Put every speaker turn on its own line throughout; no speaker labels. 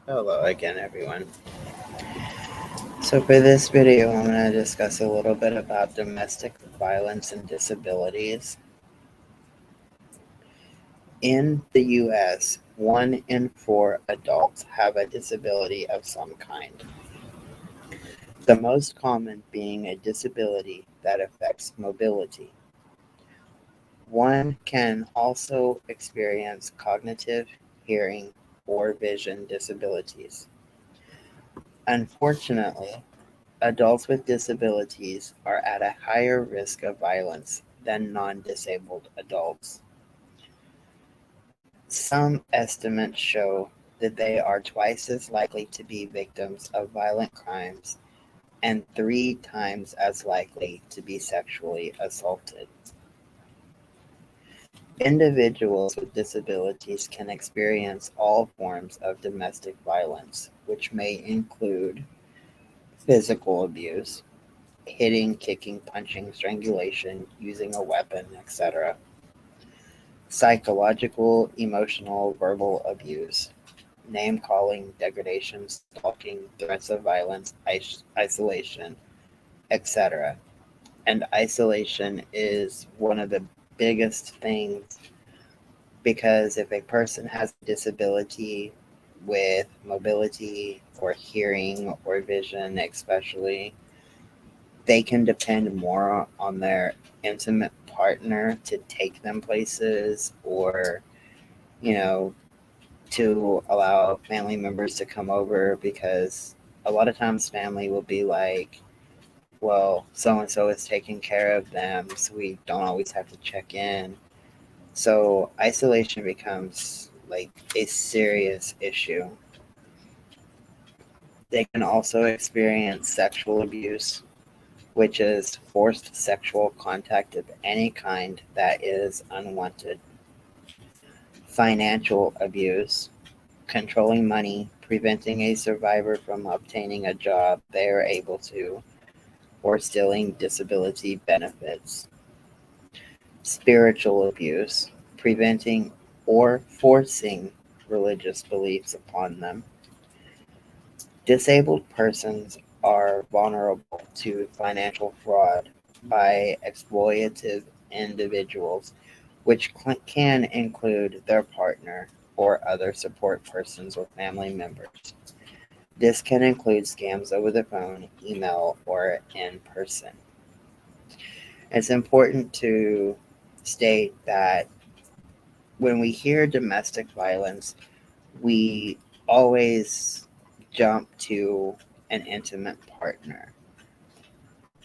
Hello again, everyone. So, for this video, I'm going to discuss a little bit about domestic violence and disabilities. In the US, 1 in 4 adults have a disability of some kind, the most common being a disability that affects mobility. One can also experience cognitive, hearing, or vision disabilities. Unfortunately, adults with disabilities are at a higher risk of violence than non-disabled adults. Some estimates show that they are twice as likely to be victims of violent crimes and 3 times as likely to be sexually assaulted. Individuals with disabilities can experience all forms of domestic violence, which may include physical abuse, hitting, kicking, punching, strangulation, using a weapon, etc. Psychological, emotional, verbal abuse, name calling, degradation, stalking, threats of violence, isolation, etc. And isolation is one of the biggest things because if a person has a disability with mobility or hearing or vision, especially, they can depend more on their intimate partner to take them places or, you know, to allow family members to come over because a lot of times family will be like, well, so and so is taking care of them, so we don't always have to check in. So isolation becomes like a serious issue. They can also experience sexual abuse, which is forced sexual contact of any kind that is unwanted. Financial abuse, controlling money, preventing a survivor from obtaining a job they are able to, or stealing disability benefits. Spiritual abuse, preventing or forcing religious beliefs upon them. Disabled persons are vulnerable to financial fraud by exploitative individuals, which can include their partner or other support persons or family members. This can include scams over the phone, email, or in person. It's important to state that when we hear domestic violence, we always jump to an intimate partner.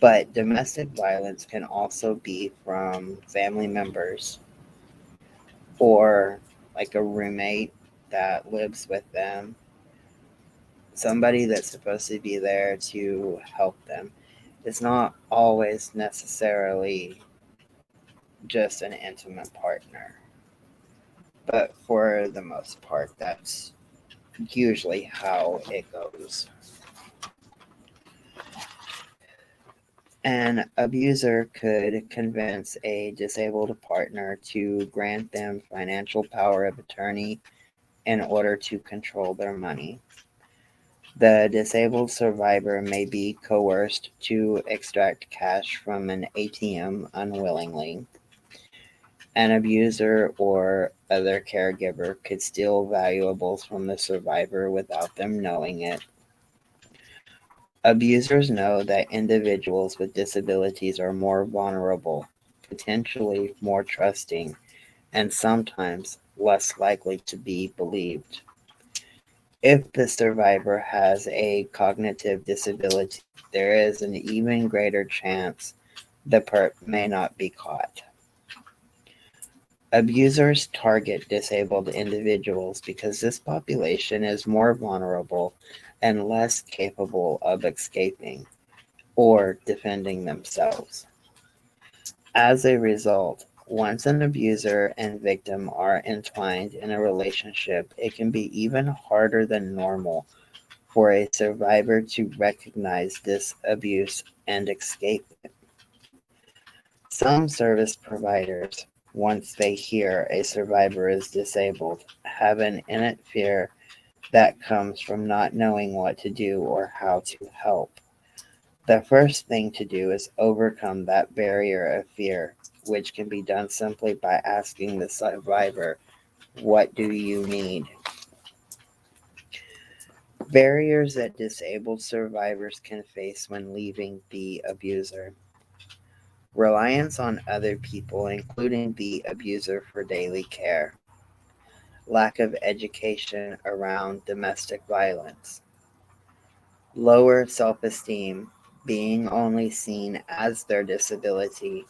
But domestic violence can also be from family members or like a roommate that lives with them, somebody that's supposed to be there to help them. It's not always necessarily just an intimate partner, but for the most part, that's usually how it goes. An abuser could convince a disabled partner to grant them financial power of attorney in order to control their money. The disabled survivor may be coerced to extract cash from an ATM unwillingly. An abuser or other caregiver could steal valuables from the survivor without them knowing it. Abusers know that individuals with disabilities are more vulnerable, potentially more trusting, and sometimes less likely to be believed. If the survivor has a cognitive disability, there is an even greater chance the perp may not be caught. Abusers target disabled individuals because this population is more vulnerable and less capable of escaping or defending themselves. As a result, once an abuser and victim are entwined in a relationship, it can be even harder than normal for a survivor to recognize this abuse and escape it. Some service providers, once they hear a survivor is disabled, have an innate fear that comes from not knowing what to do or how to help. The first thing to do is overcome that barrier of fear, which can be done simply by asking the survivor, "What do you need?" Barriers that disabled survivors can face when leaving the abuser: reliance on other people, including the abuser, for daily care, lack of education around domestic violence, lower self esteem, being only seen as their disability,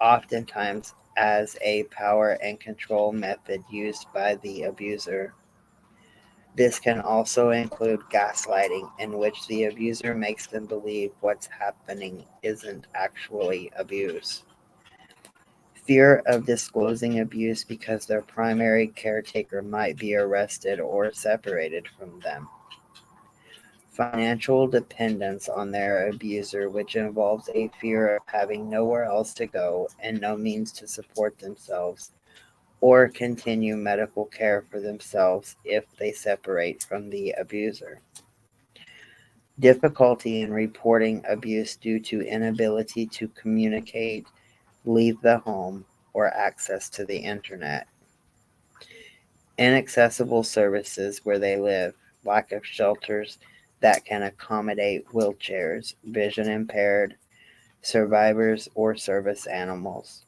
oftentimes as a power and control method used by the abuser. This can also include gaslighting, in which the abuser makes them believe what's happening isn't actually abuse. Fear of disclosing abuse because their primary caretaker might be arrested or separated from them. Financial dependence on their abuser, which involves a fear of having nowhere else to go and no means to support themselves or continue medical care for themselves if they separate from the abuser. Difficulty in reporting abuse due to inability to communicate, leave the home, or access to the internet. Inaccessible services where they live, lack of shelters that can accommodate wheelchairs, vision impaired, survivors, or service animals.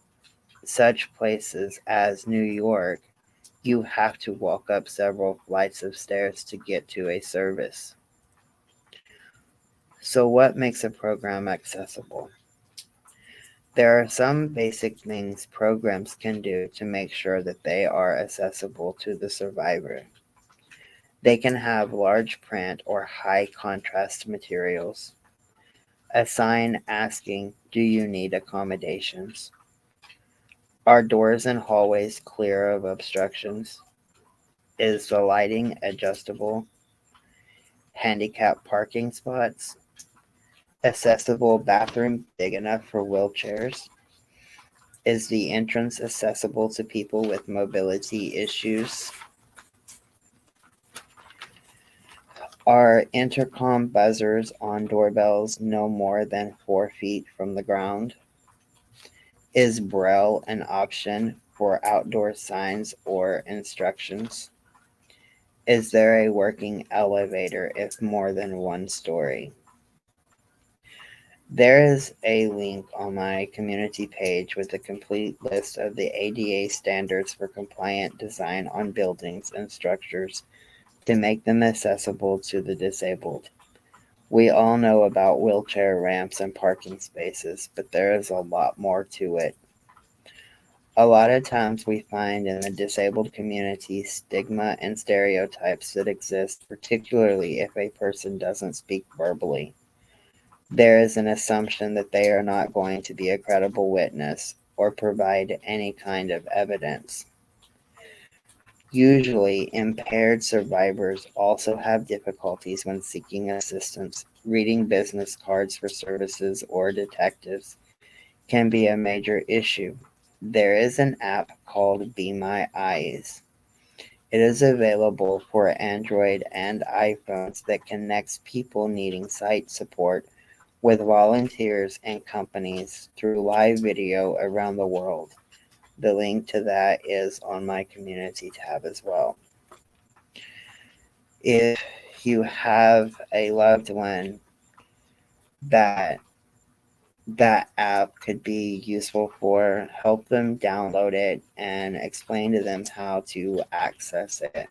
Such places as New York, you have to walk up several flights of stairs to get to a service. So, what makes a program accessible? There are some basic things programs can do to make sure that they are accessible to the survivor. They can have large print or high contrast materials. A sign asking, "Do you need accommodations?" Are doors and hallways clear of obstructions? Is the lighting adjustable? Handicap parking spots? Accessible bathroom big enough for wheelchairs? Is the entrance accessible to people with mobility issues? Are intercom buzzers on doorbells no more than 4 feet from the ground? Is Braille an option for outdoor signs or instructions? Is there a working elevator if more than one story? There is a link on my community page with a complete list of the ADA standards for compliant design on buildings and structures to make them accessible to the disabled. We all know about wheelchair ramps and parking spaces, but there is a lot more to it. A lot of times we find in the disabled community stigma and stereotypes that exist, particularly if a person doesn't speak verbally. There is an assumption that they are not going to be a credible witness or provide any kind of evidence. Usually, impaired survivors also have difficulties when seeking assistance. Reading business cards for services or detectives can be a major issue. There is an app called Be My Eyes. It is available for Android and iPhones that connects people needing sight support with volunteers and companies through live video around the world. The link to that is on my community tab as well. If you have a loved one that that app could be useful for, help them download it and explain to them how to access it,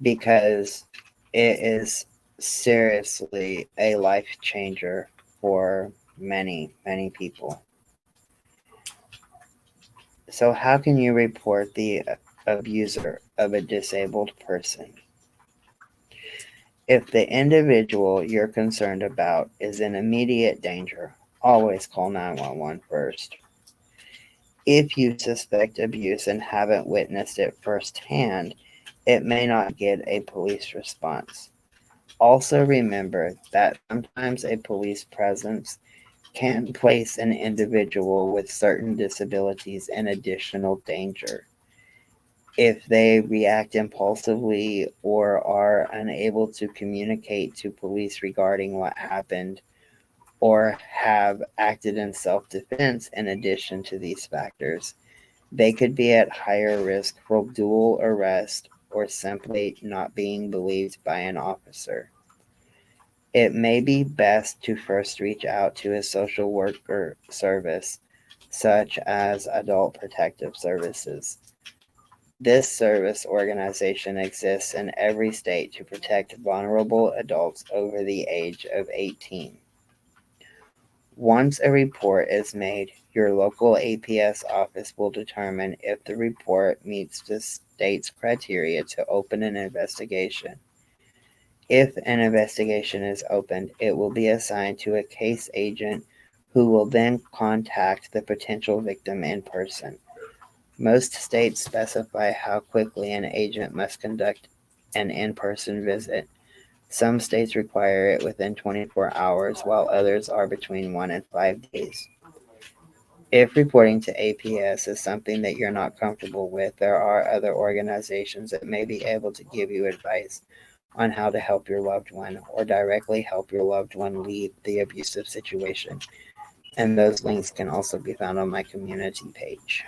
because it is seriously a life changer for many, many people. So, how can you report the abuser of a disabled person? If the individual you're concerned about is in immediate danger, always call 911 first. If you suspect abuse and haven't witnessed it firsthand, it may not get a police response. Also, remember that sometimes a police presence can place an individual with certain disabilities in additional danger. If they react impulsively or are unable to communicate to police regarding what happened, or have acted in self defense in addition to these factors, they could be at higher risk for dual arrest or simply not being believed by an officer. It may be best to first reach out to a social worker service, such as Adult Protective Services. This service organization exists in every state to protect vulnerable adults over the age of 18. Once a report is made, your local APS office will determine if the report meets the state's criteria to open an investigation. If an investigation is opened, it will be assigned to a case agent who will then contact the potential victim in person. Most states specify how quickly an agent must conduct an in person visit. Some states require it within 24 hours, while others are between 1 and 5 days. If reporting to APS is something that you're not comfortable with, there are other organizations that may be able to give you advice on how to help your loved one or directly help your loved one leave the abusive situation. And those links can also be found on my community page.